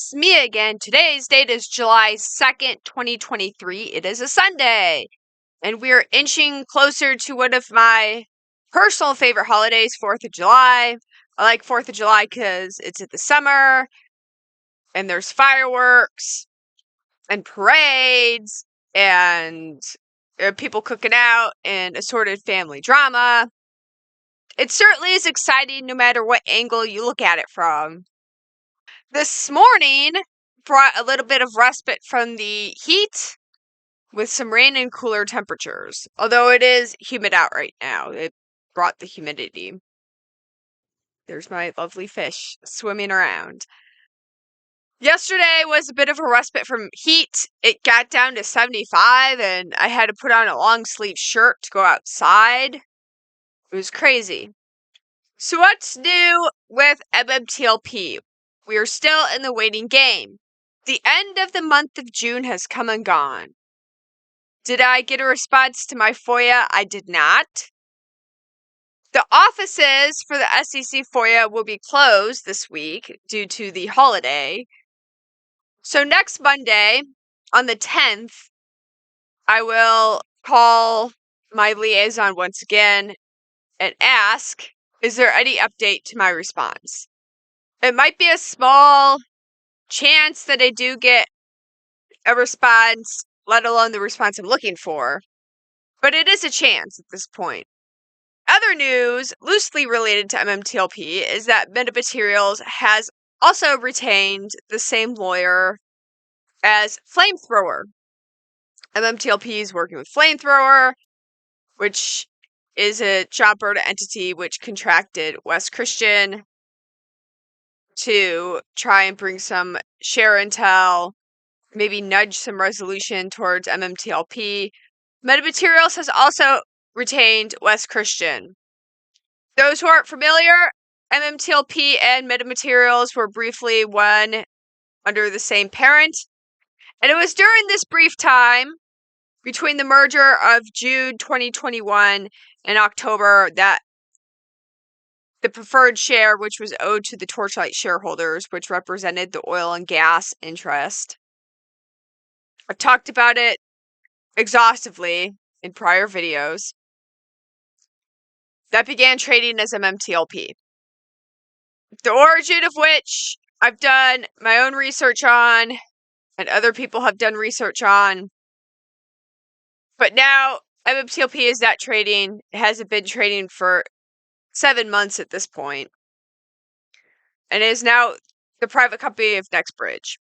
it's me again. Today's date is July 2nd, 2023. It is a Sunday, and we're inching closer to one of my personal favorite holidays, 4th of July. I like 4th of July because it's in the summer, and there's fireworks, and parades, and people cooking out, and assorted family drama. It certainly is exciting no matter what angle you look at it from. This morning brought a little bit of respite from the heat with some rain and cooler temperatures. Although it is humid out right now, it brought the humidity. There's my lovely fish swimming around. Yesterday was a bit of a respite from heat. It got down to 75 and I had to put on a long sleeve shirt to go outside. It was crazy. So what's new with MMTLP? We are still in the waiting game. The end of the month of June has come and gone. Did I get a response to my FOIA? I did not. The offices for the SEC FOIA will be closed this week due to the holiday. So next Monday, on the 10th, I will call my liaison once again and ask, is there any update to my response? It might be a small chance that I do get a response, let alone the response I'm looking for, but it is a chance at this point. Other news, loosely related to MMTLP, is that Metamaterials has also retained the same lawyer as Flamethrower. MMTLP is working with Flamethrower, which is a John Berta entity which contracted West Christian to try and bring some share intel, maybe nudge some resolution towards MMTLP. Metamaterials has also retained West Christian. Those who aren't familiar, MMTLP and Metamaterials were briefly one under the same parent. And it was during this brief time between the merger of June 2021 and October that the preferred share, which was owed to the Torchlight shareholders, which represented the oil and gas interest. I've talked about it exhaustively in prior videos. That began trading as MMTLP. The origin of which I've done my own research on, and other people have done research on. But now MMTLP is not trading. It hasn't been trading for 7 months at this point, and it is now the private company of NextBridge,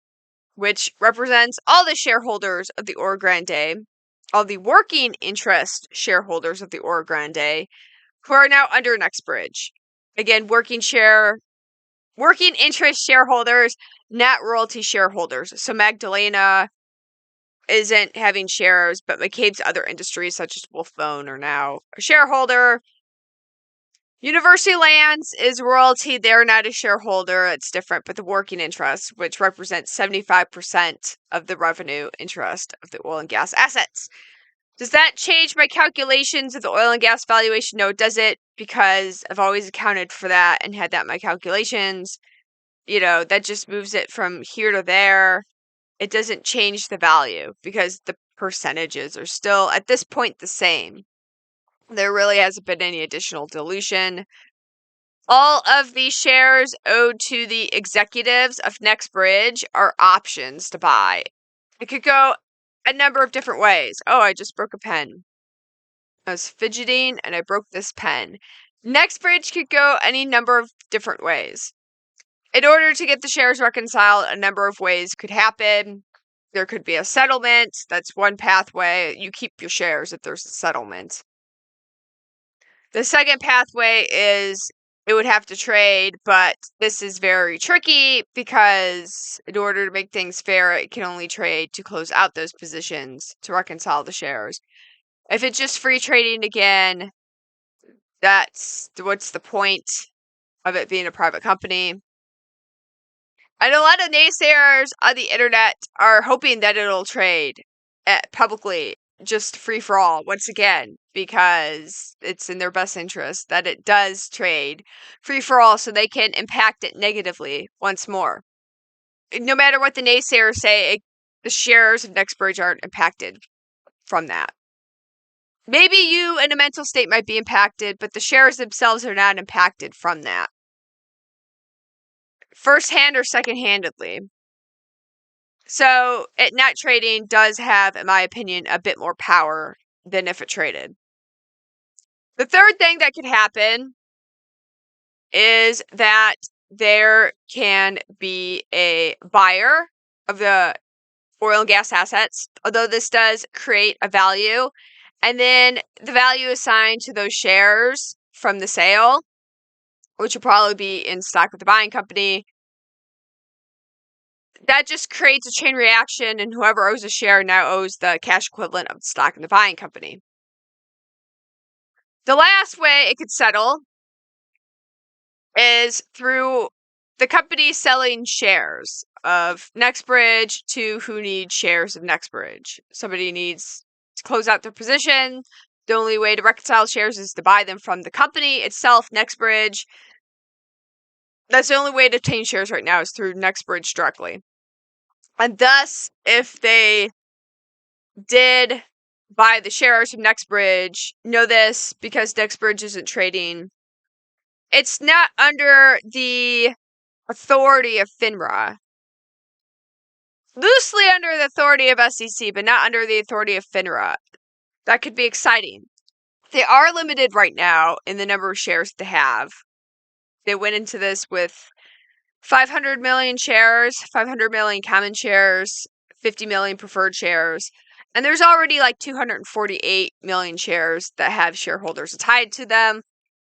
which represents all the shareholders of the Oro Grande, all the working interest shareholders of the Oro Grande, who are now under NextBridge. Again, working interest shareholders, not royalty shareholders. So Magdalena isn't having shares, but McCabe's other industries, such as Wolfbone, are now a shareholder. University Lands is royalty. They're not a shareholder. It's different, but the working interest, which represents 75% of the revenue interest of the oil and gas assets. Does that change my calculations of the oil and gas valuation? No, it doesn't, because I've always accounted for that and had that in my calculations. That just moves it from here to there. It doesn't change the value because the percentages are still, at this point, the same. There really hasn't been any additional dilution. All of the shares owed to the executives of NextBridge are options to buy. It could go a number of different ways. Oh, I just broke a pen. I was fidgeting and I broke this pen. NextBridge could go any number of different ways. In order to get the shares reconciled, a number of ways could happen. There could be a settlement. That's one pathway. You keep your shares if there's a settlement. The second pathway is it would have to trade, but this is very tricky because in order to make things fair, it can only trade to close out those positions to reconcile the shares. If it's just free trading again, what's the point of it being a private company? And a lot of naysayers on the internet are hoping that it'll trade publicly, just free for all, once again, because it's in their best interest that it does trade free for all so they can impact it negatively once more. no matter what the naysayers say, the shares of NextBridge aren't impacted from that. Maybe you in a mental state might be impacted, but the shares themselves are not impacted from that. First-hand or second-handedly. So, net trading does have, in my opinion, a bit more power than if it traded. The third thing that could happen is that there can be a buyer of the oil and gas assets, although this does create a value, and then the value assigned to those shares from the sale, which will probably be in stock with the buying company, that just creates a chain reaction, and whoever owes a share now owes the cash equivalent of the stock in the buying company. The last way it could settle is through the company selling shares of NextBridge to who needs shares of NextBridge. Somebody needs to close out their position. The only way to reconcile shares is to buy them from the company itself, NextBridge. That's the only way to obtain shares right now is through NextBridge directly. And thus, if they did buy the shares from NextBridge, know this because NextBridge isn't trading. It's not under the authority of FINRA. Loosely under the authority of SEC, but not under the authority of FINRA. That could be exciting. They are limited right now in the number of shares they have. They went into this with 500 million shares, 500 million common shares, 50 million preferred shares, and there's already like 248 million shares that have shareholders tied to them.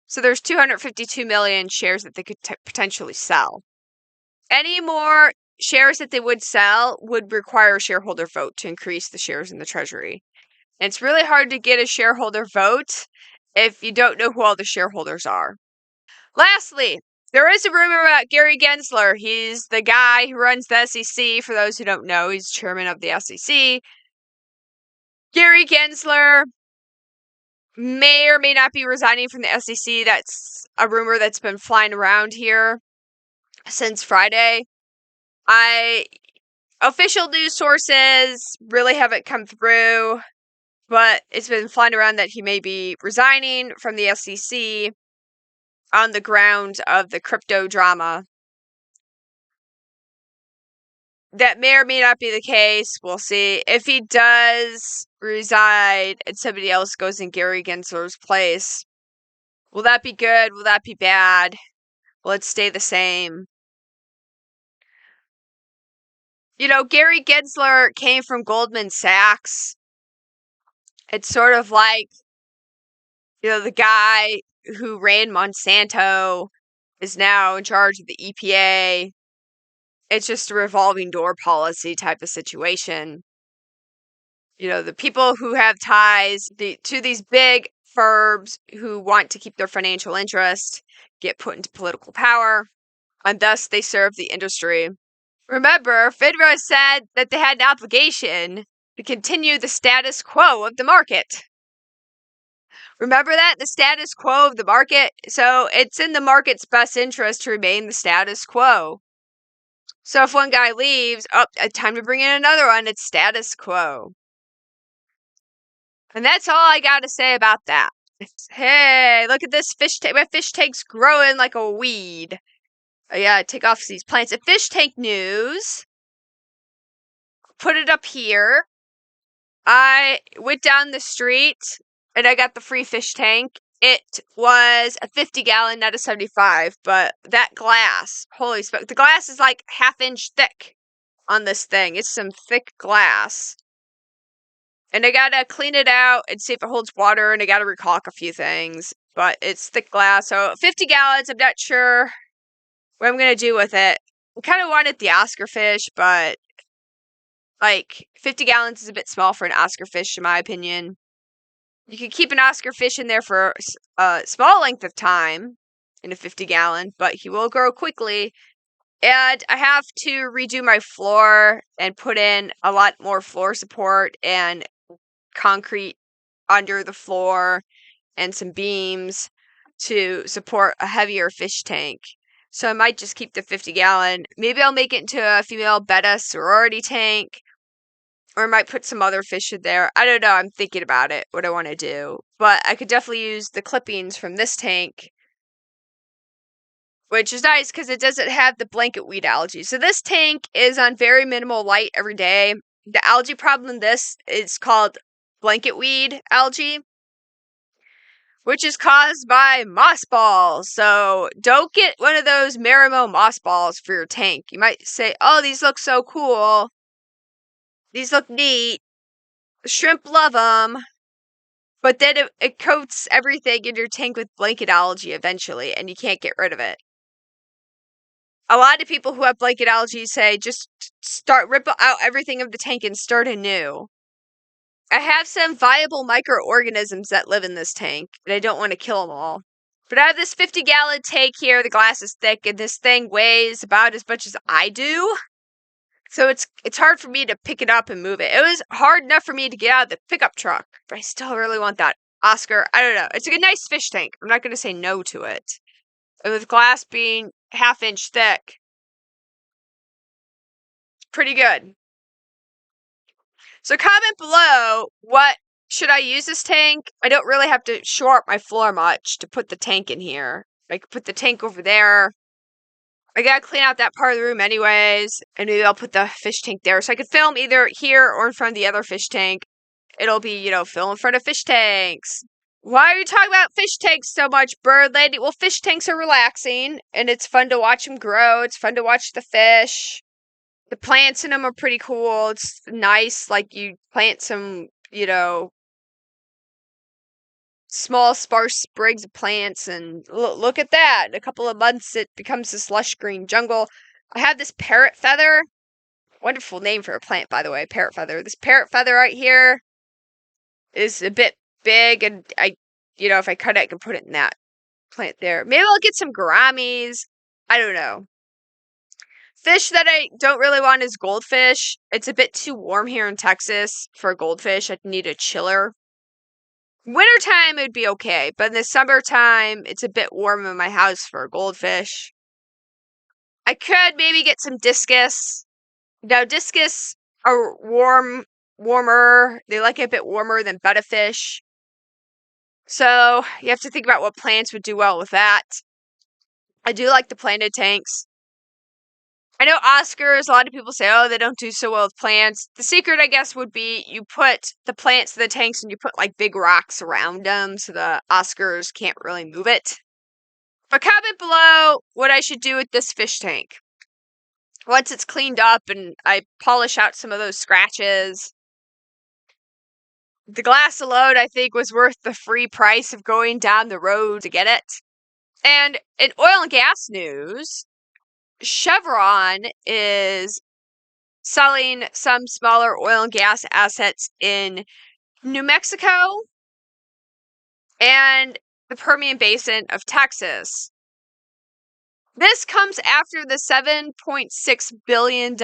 So there's 252 million shares that they could potentially sell. Any more shares that they would sell would require a shareholder vote to increase the shares in the treasury. And it's really hard to get a shareholder vote if you don't know who all the shareholders are. Lastly, there is a rumor about Gary Gensler. He's the guy who runs the SEC. For those who don't know, he's chairman of the SEC. Gary Gensler may or may not be resigning from the SEC. That's a rumor that's been flying around here since Friday. Official news sources really haven't come through, but it's been flying around that he may be resigning from the SEC on the grounds of the crypto drama. That may or may not be the case. We'll see. If he does resign and somebody else goes in Gary Gensler's place, will that be good? Will that be bad? Will it stay the same? You know, Gary Gensler came from Goldman Sachs. It's sort of like, you know, the guy who ran Monsanto is now in charge of the EPA. It's just a revolving door policy type of situation. You know, the people who have ties to these big firms who want to keep their financial interest get put into political power, and thus they serve the industry. Remember, FINRA said that they had an obligation to continue the status quo of the market. Remember that? The status quo of the market? So it's in the market's best interest to remain the status quo. So if one guy leaves, time to bring in another one, it's status quo. And that's all I got to say about that. Hey, look at this fish tank. My fish tank's growing like a weed. Yeah, take off these plants. A fish tank news. Put it up here. I went down the street and I got the free fish tank. It was a 50-gallon, not a 75, but that glass, holy smoke. The glass is like half-inch thick on this thing. It's some thick glass. And I gotta clean it out and see if it holds water, and I gotta recaulk a few things. But it's thick glass, so 50 gallons, I'm not sure what I'm gonna do with it. I kind of wanted the Oscar fish, but like 50 gallons is a bit small for an Oscar fish, in my opinion. You can keep an Oscar fish in there for a small length of time in a 50-gallon, but he will grow quickly. And I have to redo my floor and put in a lot more floor support and concrete under the floor and some beams to support a heavier fish tank. So I might just keep the 50-gallon. Maybe I'll make it into a female betta sorority tank. Or I might put some other fish in there. I don't know. I'm thinking about it, what I want to do. But I could definitely use the clippings from this tank, which is nice because it doesn't have the blanket weed algae. So this tank is on very minimal light every day. The algae problem in this is called blanket weed algae, which is caused by mossballs. So don't get one of those Marimo mossballs for your tank. You might say, oh, these look so cool. These look neat. Shrimp love them. But then it coats everything in your tank with blanket algae eventually, and you can't get rid of it. A lot of people who have blanket algae say just rip out everything of the tank and start anew. I have some viable microorganisms that live in this tank, and I don't want to kill them all. But I have this 50-gallon tank here. The glass is thick, and this thing weighs about as much as I do. So it's hard for me to pick it up and move it. It was hard enough for me to get out of the pickup truck, but I still really want that Oscar. I don't know. It's a nice fish tank. I'm not going to say no to it. And with glass being half-inch thick, pretty good. So comment below, what should I use this tank? I don't really have to shore up my floor much to put the tank in here. I could put the tank over there. I gotta clean out that part of the room anyways, and maybe I'll put the fish tank there. So I could film either here or in front of the other fish tank. It'll be, film in front of fish tanks. Why are you talking about fish tanks so much, bird lady? Well, fish tanks are relaxing, and it's fun to watch them grow. It's fun to watch the fish. The plants in them are pretty cool. It's nice, like you plant some, small sparse sprigs of plants, and look at that. In a couple of months it becomes this lush green jungle. I have this parrot feather. Wonderful name for a plant, by the way, parrot feather. This parrot feather right here is a bit big, and if I cut it, I can put it in that plant there. Maybe I'll get some gouramis. I don't know. Fish that I don't really want is goldfish. It's a bit too warm here in Texas for a goldfish. I'd need a chiller. Wintertime, it'd be okay, but in the summertime, it's a bit warm in my house for a goldfish. I could maybe get some discus. Now, discus are warmer. They like it a bit warmer than betta fish. So, you have to think about what plants would do well with that. I do like the planted tanks. I know Oscars, a lot of people say, oh, they don't do so well with plants. The secret, I guess, would be you put the plants in the tanks and you put like big rocks around them so the Oscars can't really move it. But comment below what I should do with this fish tank. Once it's cleaned up and I polish out some of those scratches. The glass alone, I think, was worth the free price of going down the road to get it. And in oil and gas news, Chevron is selling some smaller oil and gas assets in New Mexico and the Permian Basin of Texas. This comes after the $7.6 billion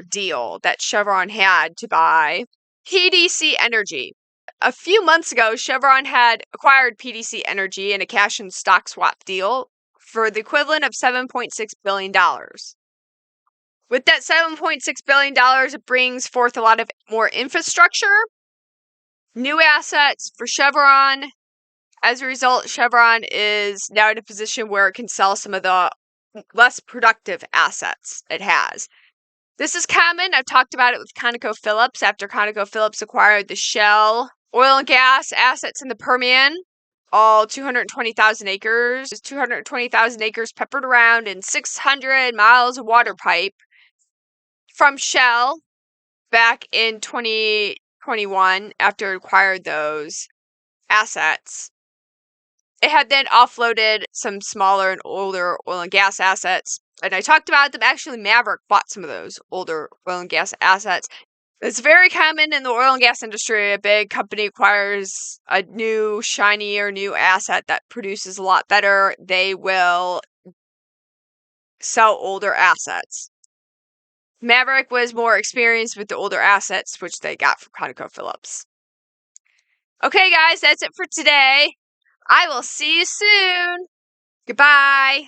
deal that Chevron had to buy PDC Energy. A few months ago, Chevron had acquired PDC Energy in a cash and stock swap deal for the equivalent of $7.6 billion. With that $7.6 billion, it brings forth a lot of more infrastructure, new assets for Chevron. As a result, Chevron is now in a position where it can sell some of the less productive assets it has. This is common. I've talked about it with ConocoPhillips after ConocoPhillips acquired the Shell oil and gas assets in the Permian. All 220,000 acres. 220,000 acres peppered around in 600 miles of water pipe from Shell back in 2021 after it acquired those assets. It had then offloaded some smaller and older oil and gas assets. And I talked about them. Actually, Maverick bought some of those older oil and gas assets. It's very common in the oil and gas industry. A big company acquires a new, shinier, new asset that produces a lot better. They will sell older assets. Maverick was more experienced with the older assets, which they got from ConocoPhillips. Okay, guys, that's it for today. I will see you soon. Goodbye.